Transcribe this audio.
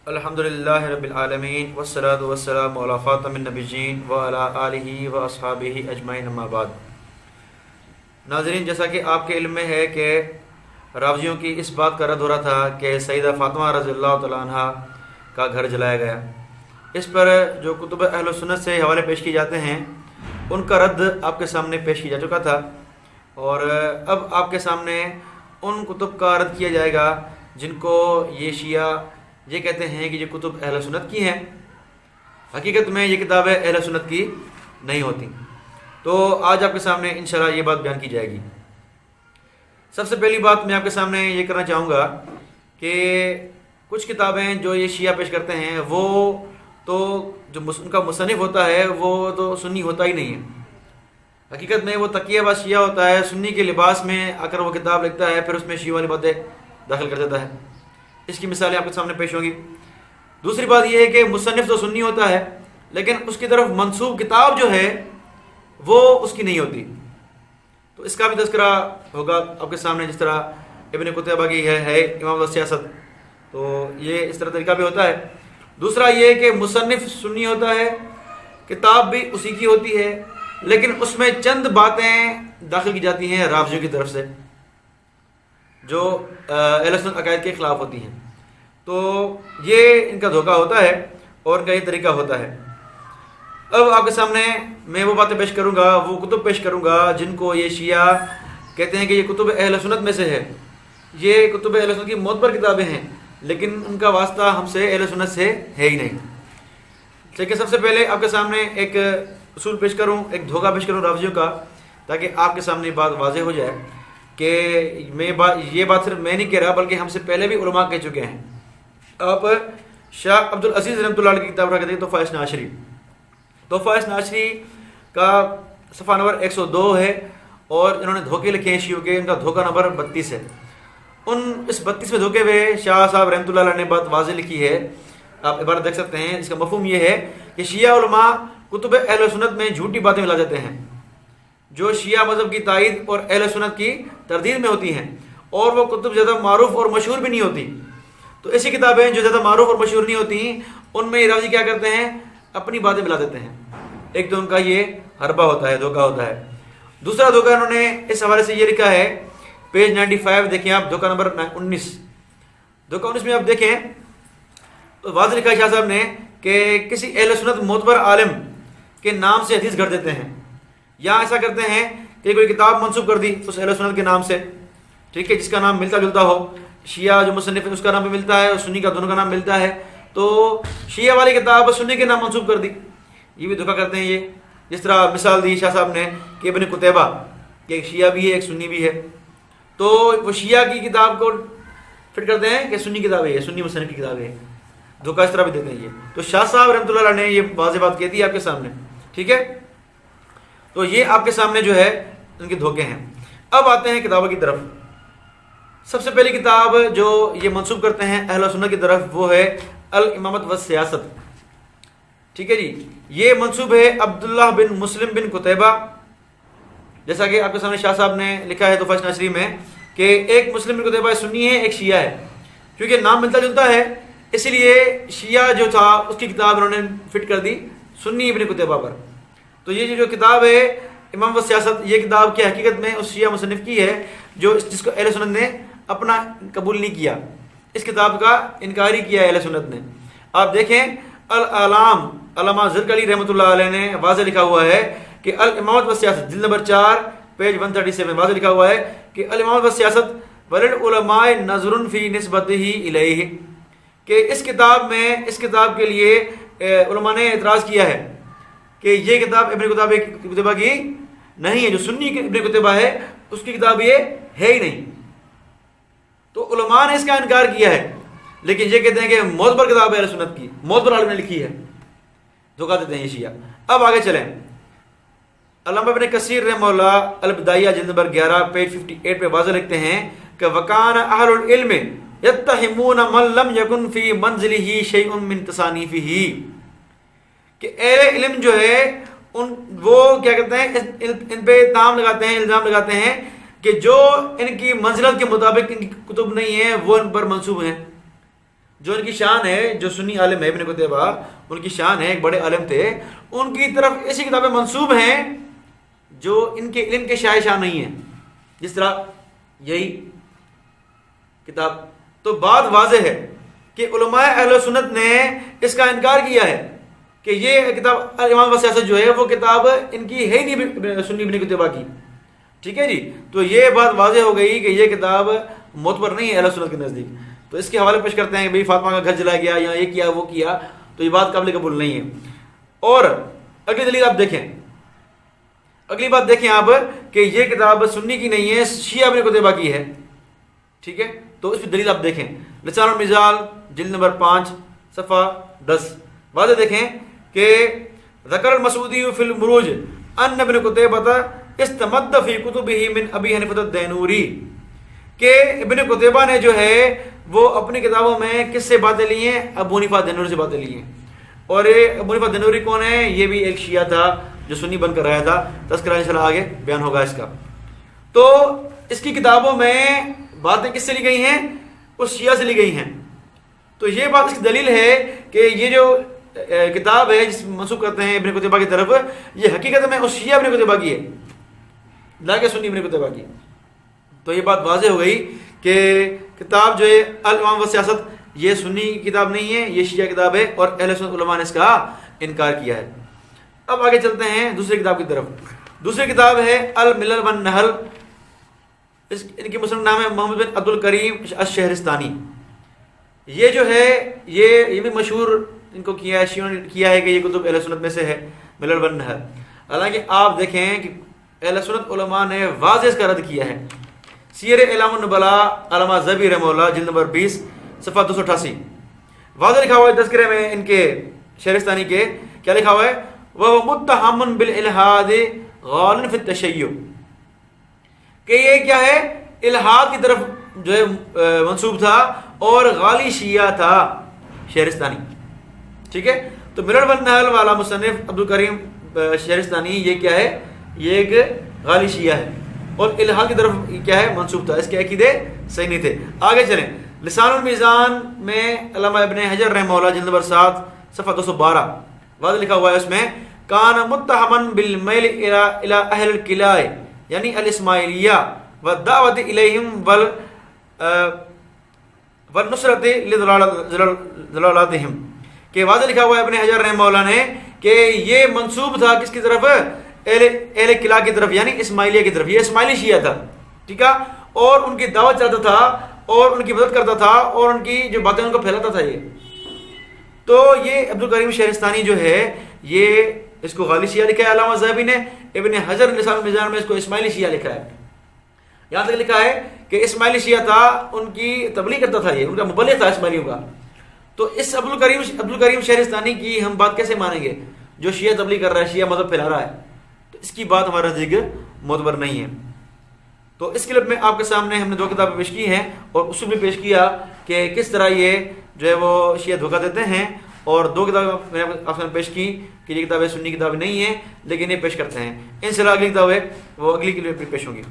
الحمدللہ رب العالمین والصلاة والسلام علی خاتم النبیین وعلی آلہ واصحابہ اجمعین اما بعد۔ ناظرین، جیسا کہ آپ کے علم میں ہے کہ راویوں کی اس بات کا رد ہو رہا تھا کہ سیدہ فاطمہ رضی اللہ تعالیٰ عنہ کا گھر جلایا گیا، اس پر جو کتب اہل و سنت سے حوالے پیش کیے جاتے ہیں ان کا رد آپ کے سامنے پیش کیا جا چکا تھا، اور اب آپ کے سامنے ان کتب کا رد کیا جائے گا جن کو یہ شیعہ یہ کہتے ہیں کہ یہ کتب اہل سنت کی ہیں۔ حقیقت میں یہ کتابیں اہل سنت کی نہیں ہوتی، تو آج آپ کے سامنے انشاءاللہ یہ بات بیان کی جائے گی۔ سب سے پہلی بات میں آپ کے سامنے یہ کرنا چاہوں گا کہ کچھ کتابیں جو یہ شیعہ پیش کرتے ہیں وہ تو جو ان کا مصنف ہوتا ہے وہ تو سنی ہوتا ہی نہیں ہے۔ حقیقت میں وہ تقیہ باز شیعہ ہوتا ہے، سنی کے لباس میں آ کر وہ کتاب لکھتا ہے، پھر اس میں شیعہ والی باتیں داخل کر دیتا ہے۔ اس کی مثالیں آپ کے سامنے پیش ہوں گی۔ دوسری بات یہ ہے کہ مصنف تو سنی ہوتا ہے لیکن اس کی طرف منسوب کتاب جو ہے وہ اس کی نہیں ہوتی، تو اس کا بھی تذکرہ ہوگا آپ کے سامنے، جس طرح ابن قتیبہ کی ہے امام السیاست، تو یہ اس طرح طریقہ بھی ہوتا ہے۔ دوسرا یہ کہ مصنف سنی ہوتا ہے، کتاب بھی اسی کی ہوتی ہے لیکن اس میں چند باتیں داخل کی جاتی ہیں راویوں کی طرف سے جو اہل سنت عقائد کے خلاف ہوتی ہیں، تو یہ ان کا دھوکہ ہوتا ہے اور ان کا یہ طریقہ ہوتا ہے۔ اب آپ کے سامنے میں وہ باتیں پیش کروں گا، وہ کتب پیش کروں گا جن کو یہ شیعہ کہتے ہیں کہ یہ کتب اہل سنت میں سے ہے، یہ کتب اہل سنت کی معتبر کتابیں ہیں لیکن ان کا واسطہ ہم سے اہل سنت سے ہے ہی نہیں۔ لیکن سب سے پہلے آپ کے سامنے ایک اصول پیش کروں، ایک دھوکہ پیش کروں راویوں کا، تاکہ آپ کے سامنے بات واضح ہو جائے کہ یہ بات صرف میں نہیں کہہ رہا بلکہ ہم سے پہلے بھی علماء کہہ چکے ہیں۔ آپ شاہ عبد العزیز رحمۃ اللہ علیہ کی کتاب رکھتے ہیں تحفہ اثنا عشری، تحفہ اثنا عشری کا صفحہ نمبر 102 ہے، اور انہوں نے دھوکے لکھے ہیں شیعوں کے، ان کا دھوکہ نمبر 32 ہے۔ اس 32 میں دھوکے ہوئے شاہ صاحب رحمۃ اللہ علیہ نے بات واضح لکھی ہے، آپ عبارت دیکھ سکتے ہیں۔ اس کا مفہوم یہ ہے کہ شیعہ علماء کتب اہل سنت میں جھوٹی باتیں ملا دیتے ہیں جو شیعہ مذہب کی تائید اور اہل سنت کی تردید میں ہوتی ہیں، اور وہ کتب زیادہ معروف اور مشہور بھی نہیں ہوتی۔ تو ایسی کتابیں جو زیادہ معروف اور مشہور نہیں ہوتی ان میں راوی کیا کرتے ہیں، اپنی باتیں ملا دیتے ہیں۔ ایک تو ان کا یہ حربہ ہوتا ہے، دھوکہ ہوتا ہے۔ دوسرا دھوکہ انہوں نے اس حوالے سے یہ لکھا ہے، پیج 95 دیکھیں آپ، دھوکہ نمبر 19، دھوکہ 19 میں آپ دیکھیں تو واضح لکھا ہے شاہ صاحب نے کہ کسی اہل سنت معتبر عالم کے نام سے حدیث گھڑ دیتے ہیں، یا ایسا کرتے ہیں کہ کوئی کتاب منسوب کر دی اس اہل سنت کے نام سے، ٹھیک ہے، جس کا نام ملتا جلتا ہو، شیعہ جو مصنف ہے اس کا نام بھی ملتا ہے اور سنی کا دونوں کا نام ملتا ہے، تو شیعہ والی کتاب سنی کے نام منسوب کر دی، یہ بھی دھوکہ کرتے ہیں یہ۔ جس طرح مثال دی شاہ صاحب نے کہ ابن قتیبہ کہ ایک شیعہ بھی ہے ایک سنی بھی ہے، تو وہ شیعہ کی کتاب کو فٹ کرتے ہیں کہ سنی کتاب ہے، سنی مصنف کی کتاب ہے، دھوکہ اس طرح بھی دیتے ہیں یہ۔ تو شاہ صاحب رحمۃ اللہ علیہ نے یہ واضح بات کہہ دی آپ کے سامنے، ٹھیک ہے، تو یہ آپ کے سامنے جو ہے ان کے دھوکے ہیں۔ اب آتے ہیں کتابوں کی طرف۔ سب سے پہلی کتاب جو یہ منسوب کرتے ہیں اہل سنت کی طرف وہ ہے الامامۃ والسیاست، ٹھیک ہے جی، یہ منسوب ہے عبداللہ بن مسلم بن قتیبہ، جیسا کہ آپ کے سامنے شاہ صاحب نے لکھا ہے تحفہ اثنا عشری میں کہ ایک مسلم بن قتیبہ سنی ہے ایک شیعہ ہے، کیونکہ نام ملتا جلتا ہے اسی لیے شیعہ جو تھا اس کی کتاب انہوں نے فٹ کر دی سنی ابن قتیبہ پر۔ تو یہ جو کتاب ہے امام والسیاست، یہ کتاب کی حقیقت میں اس شیعہ مصنف کی ہے جس کو اہل سنت نے اپنا قبول نہیں کیا، اس کتاب کا انکار ہی کیا اہل سنت نے۔ آپ دیکھیں الاعلام، علامہ زرکلی رحمۃ اللہ علیہ نے واضح لکھا ہوا ہے کہ الامامۃ والسیاست جلد نمبر 4 پیج 137 واضح لکھا ہوا ہے کہ الامامۃ والسیاست وللعلماء نظر فی نسبتہ الیہ، کہ اس کتاب کے لیے علماء نے اعتراض کیا ہے کہ یہ کتاب ابن قتیبہ کی نہیں ہے، جو سنی ابن قتیبہ ہے اس کی کتاب یہ ہے ہی نہیں، تو علماء نے اس کا انکار کیا ہے، لیکن یہ کہتے ہیں کہ معتبر کتاب ہے اہل سنت کی، معتبر عالم نے لکھی ہے، دھوکہ دیتے ہیں یہ شیعہ۔ اب آگے چلیں، علامہ ابن کثیر رحمہ اللہ البدایہ جلد نمبر 11 پیج 58 پہ واضح لکھتے ہیں کہ وکان اہل العلم یتہمون من لم یکن فی منزلہ شیء من تصانیفہ، کہ اہل علم جو ہے وہ کیا کہتے ہیں، ان پہ تام لگاتے ہیں، الزام لگاتے ہیں کہ جو ان کی منزلت کے مطابق ان کی کتب نہیں ہیں وہ ان پر منسوب ہیں، جو ان کی شان ہے، جو سنی عالم ہے ابن قتیبہ، ان کی شان ہے، ایک بڑے عالم تھے، ان کی طرف ایسی کتابیں منسوب ہیں جو ان کے علم کے شائع شان نہیں ہیں، جس طرح یہی کتاب. تو بات واضح ہے کہ علماء اہل سنت نے اس کا انکار کیا ہے کہ یہ کتاب امام و سیاست جو ہے وہ کتاب ان کی ہے ہی نہیں سنی ابن قتیبہ کی. ٹھیک ہے جی. تو یہ بات واضح ہو گئی کہ یہ کتاب معتبر نہیں ہے اہل سنت کے نزدیک. تو اس کے حوالے پیش کرتے ہیں کہ بھئی فاطمہ کا گھر جلایا گیا یا یہ کیا وہ کیا، تو یہ بات قابل قبول نہیں ہے. اور اگلی دلیل آپ دیکھیں، اگلی بات دیکھیں آپ کہ یہ کتاب سنی کی نہیں ہے، شیعہ ابن قتیبہ کی ہے. ٹھیک ہے. تو اس پہ دلیل آپ دیکھیں، لسان المزال جلد نمبر 5 صفحہ 10. واضح دیکھیں کہ ذکر المسعودی فی المروج ان ابن قتیبہ استمد فی کتبہ من ابی حنیفہ الدینوری، کہ ابن قتیبہ نے جو ہے وہ اپنی کتابوں میں کس سے باتیں لی ہیں؟ ابو حنیفہ دینوری سے باتیں لی ہیں. اور یہ ابو حنیفہ دینوری کون ہے؟ یہ بھی ایک شیعہ تھا جو سنی بن کر رہا تھا. تذکرہ انشاءاللہ آگے بیان ہوگا اس کا. تو اس کی کتابوں میں باتیں کس سے لی گئی ہیں؟ اس شیعہ سے لی گئی ہیں. تو یہ بات اس کی دلیل ہے کہ یہ جو کتاب ہے جس منسوب کرتے ہیں ابن قتیبہ کی طرف، یہ حقیقت میں اس شیعہ ابن قتیبہ کی ہے، نہ کہ سنی ابن قتیبہ کی. تو یہ بات واضح ہو گئی کہ کتاب جو ہے الامام و سیاست یہ سنی کتاب نہیں ہے، یہ شیعہ کتاب ہے، اور اہل سنت علماء نے اس کا انکار کیا ہے. اب آگے چلتے ہیں دوسری کتاب کی طرف. دوسری کتاب ہے الملل والنحل. ان کی مسلم نام ہے محمد بن عبد الکریم الشہرستانی. یہ جو ہے یہ بھی مشہور ان کو کیا ہے، شیعوں نے کیا ہے کہ یہ کتب اہل سنت میں سے ہے ملل والنحل. حالانکہ آپ دیکھیں کہ اہل سنت علماء نے واضح اس کا رد کیا ہے. سیر اعلام النبلاء علامہ ذہبی رحمہ اللہ جلد نمبر 20 صفحہ 288 واضح لکھا ہوا ہے تذکرے میں ان کے شہرستانی کے. کیا لکھا ہوا ہے؟ وہ متہم بالالحاد غال فی التشیع، کہ یہ کیا ہے؟ الحاد کی طرف جو ہے منسوب تھا اور غالی شیعہ تھا شہرستانی. ٹھیک ہے. تو ملل والنحل والا مصنف عبد الکریم شہرستانی یہ کیا ہے؟ یہ ایک غالی شیعہ ہے اور الحاد کی طرف کیا ہے؟ منسوب تھا. اس کے عقیدے صحیح نہیں تھے. آگے چلیں. لسان المیزان میں علامہ ابن حجر رحمہ اللہ جلد نمبر 7 صفحہ 212 واضح لکھا ہوا ہے اس میں کان متہمن بالمیل الی اہل القلاء یعنی الاسماعیلیہ والدعوت الیہم والنصرت لضلالاتہم، کہ واضح لکھا ہوا ہے ابن حجر رحمہ اللہ نے کہ یہ منسوب تھا کس کی طرف؟ اہل قلعہ کی طرف، یعنی اسماعیلیہ کی طرف. یہ اسماعیلی شیعہ تھا. ٹھیک ہے. اور ان کی دعوت چاہتا تھا اور ان کی مدد کرتا تھا اور ان کی جو باتیں ان کو پھیلاتا تھا. یہ تو یہ عبد الکریم شہرستانی جو ہے یہ اس کو غالی شیعہ لکھا ہے علامہ ذہبی نے. ابن حجر لسان المیزان میں اس کو اسماعیلی شیعہ لکھا ہے. یہاں تک لکھا ہے کہ اسماعیلی شیعہ تھا، ان کی تبلیغ کرتا تھا، یہ ان کا مبلغ تھا اسماعیلیوں کا. تو اس عبد الکریم شہرستانی کی ہم بات کیسے مانیں گے جو شیعہ تبلیغ کر رہا ہے، شیعہ مذہب پھیلا رہا ہے؟ تو اس کی بات ہمارا ذکر معتبر نہیں ہے. تو اس کلپ میں آپ کے سامنے ہم نے 2 کتابیں پیش کی ہیں اور اصول بھی پیش کیا کہ کس طرح یہ جو ہے وہ شیعہ دھوکہ دیتے ہیں. اور 2 کتابیں میں نے آپ نے پیش کی کہ یہ کتابیں سنی کتابیں نہیں ہیں لیکن یہ پیش کرتے ہیں. ان شاء اللہ اگلی کتابیں وہ اگلی کلپ میں پیش ہوں گی.